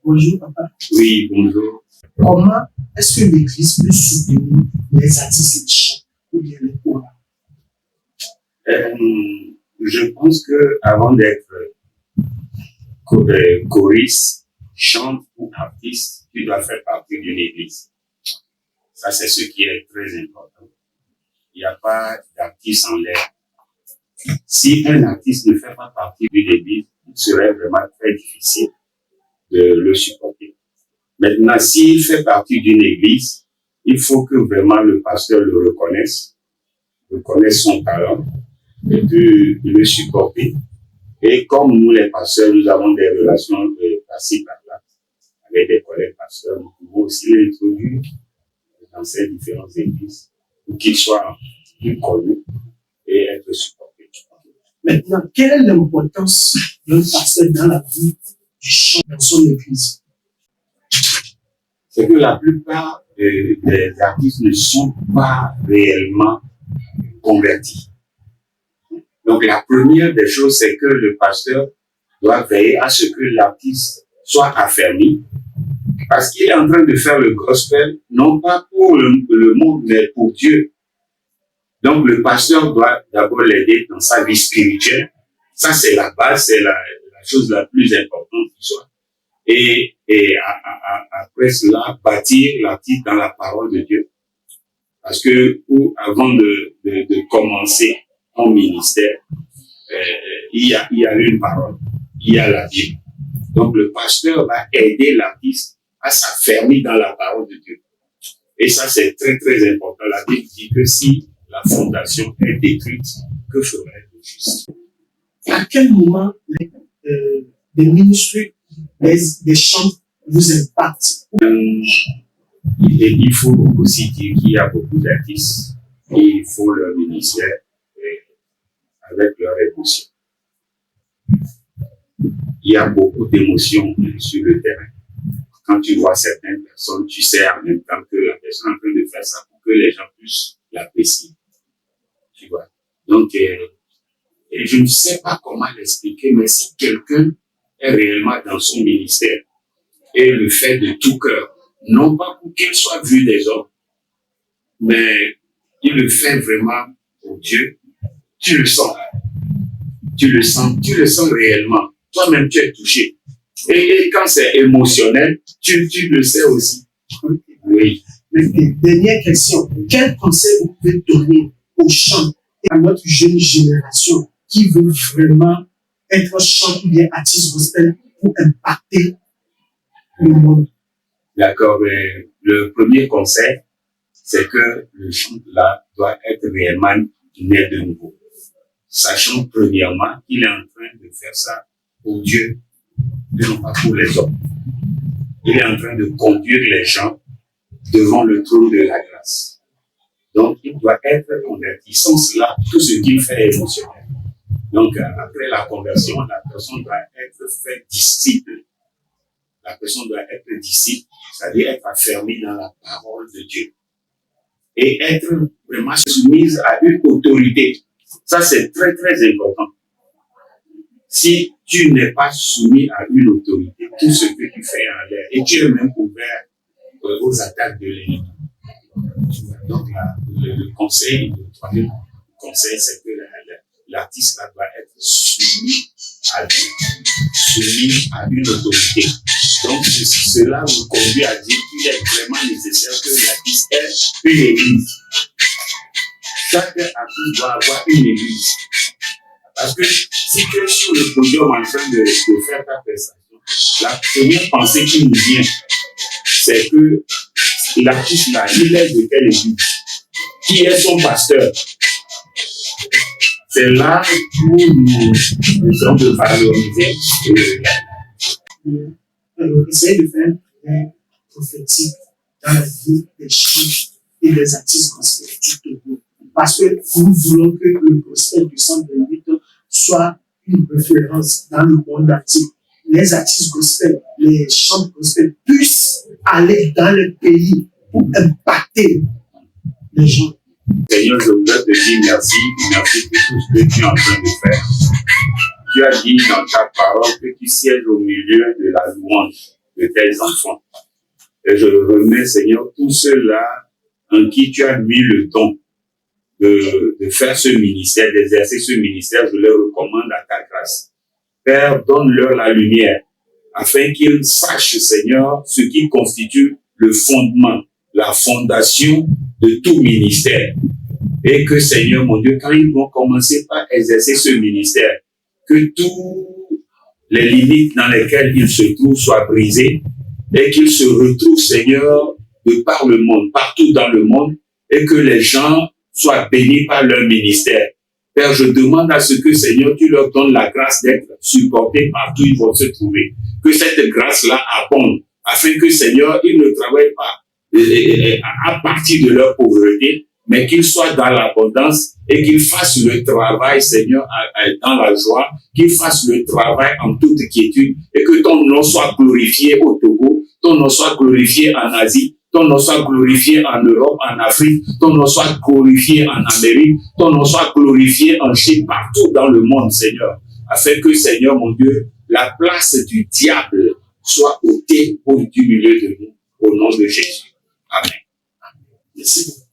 Bonjour, papa. Oui, bonjour. Comment est-ce que l'Église peut soutenir les artistes et chants ou bien les chorales? Je pense que avant d'être choriste, chante ou artiste, tu dois faire partie d'une église. Ça, c'est ce qui est très important. Il n'y a pas d'artiste en l'air. Si un artiste ne fait pas partie d'une église, il serait vraiment très difficile de le supporter. Maintenant, s'il fait partie d'une église, il faut que vraiment le pasteur le reconnaisse son talent, et puis le supporter. Et comme nous, les pasteurs, nous avons des relations passées par là, avec des collègues pasteurs, nous pouvons aussi l'introduire dans ces différentes églises pour qu'ils soient plus connus et être supportés. Maintenant, quelle est l'importance d'un pasteur dans la vie du chant dans son église? C'est que la plupart des artistes ne sont pas réellement convertis. Donc la première des choses, c'est que le pasteur doit veiller à ce que l'artiste soit affermi, parce qu'il est en train de faire le gospel, non pas pour le monde, mais pour Dieu. Donc le pasteur doit d'abord l'aider dans sa vie spirituelle. Ça, c'est la base, c'est la chose la plus importante qui soit. Et après cela, bâtir l'artiste dans la parole de Dieu. Parce que avant de commencer ton ministère, il y a une parole, il y a la Bible. Donc le pasteur va aider l'artiste à s'affermir dans la parole de Dieu. Et ça, c'est très très important. La Bible dit que si la fondation est détruite, que ferait le juste? À quel moment les ministres, les chants vous impactent? Il faut aussi dire qu'il y a beaucoup d'artistes qui font leur ministère avec leur émotion. Il y a beaucoup d'émotions sur le terrain. Quand tu vois certaines personnes, tu sais en même temps que la personne est en train de faire ça pour que les gens puissent l'apprécier. Tu vois. Donc, je ne sais pas comment l'expliquer, mais si quelqu'un est réellement dans son ministère et le fait de tout cœur, non pas pour qu'il soit vu des hommes, mais il le fait vraiment pour Dieu, tu le sens. Tu le sens réellement. Toi-même, tu es touché. Et quand c'est émotionnel, tu le sais aussi. Oui. Dernière question. Quel conseil vous pouvez donner aux chants et à notre jeune génération qui veut vraiment être chant ou bien artiste gospel pour impacter le monde? D'accord. Mais le premier conseil, c'est que le chant là doit être réellement né de nouveau. Sachant premièrement qu'il est en train de faire ça pour Dieu, et non pas pour les hommes. Il est en train de conduire les gens devant le trône de la grâce. Donc, il doit être converti. Sans cela, tout ce qu'il fait est émotionnel. Donc, après la conversion, la personne doit être faite disciple. La personne doit être disciple, c'est-à-dire être affermie dans la parole de Dieu. Et être vraiment soumise à une autorité. Ça, c'est très, très important. Si tu n'es pas soumis à une autorité, tout ce que tu fais en l'air, et tu es même ouvert aux attaques de l'ennemi. Donc, le troisième conseil, c'est que l'artiste doit être soumis à Dieu, soumis à une autorité. Donc, cela vous conduit à dire qu'il est vraiment nécessaire que l'artiste ait une église. Chaque artiste doit avoir une église. Parce que si tu es sur le podium en train de faire ta prestation, la première pensée qui nous vient, c'est que l'artiste là, il est de quelle église? Qui est son pasteur? C'est là où nous sommes de valoriser. Essayez de faire un prophétique dans la vie des chants et des artistes gospel du Togo. Parce que nous voulons que le gospel du centre de l'État soit une référence dans le monde entier. Les artistes gospel, les chants gospel puissent aller dans le pays pour impacter les gens. Seigneur, je voudrais te dire merci pour tout ce que tu es en train de faire. Tu as dit dans ta parole que tu sièges au milieu de la louange. de tels enfants. Et je remets, Seigneur, tous ceux-là en qui tu as mis le don de faire ce ministère, d'exercer ce ministère, je leur recommande à ta grâce. Père, donne-leur la lumière, afin qu'ils sachent, Seigneur, ce qui constitue le fondement, la fondation de tout ministère. Et que, Seigneur, mon Dieu, quand ils vont commencer par exercer ce ministère, que toutes les limites dans lesquelles ils se trouvent soient brisées et qu'ils se retrouvent, Seigneur, de par le monde, partout dans le monde, et que les gens soient bénis par leur ministère. Père, je demande à ce que, Seigneur, tu leur donnes la grâce d'être supportés partout où ils vont se trouver. Que cette grâce-là abonde, afin que, Seigneur, ils ne travaillent pas à partir de leur pauvreté, mais qu'ils soient dans l'abondance et qu'ils fassent le travail, Seigneur, dans la joie, qu'ils fassent le travail en toute quiétude et que ton nom soit glorifié au Togo, ton nom soit glorifié en Asie, ton nom soit glorifié en Europe, en Afrique, ton nom soit glorifié en Amérique, ton nom soit glorifié en Chine, partout dans le monde, Seigneur, afin que, Seigneur, mon Dieu, la place du diable soit ôtée du milieu de nous, au nom de Jésus. Amen. Merci beaucoup.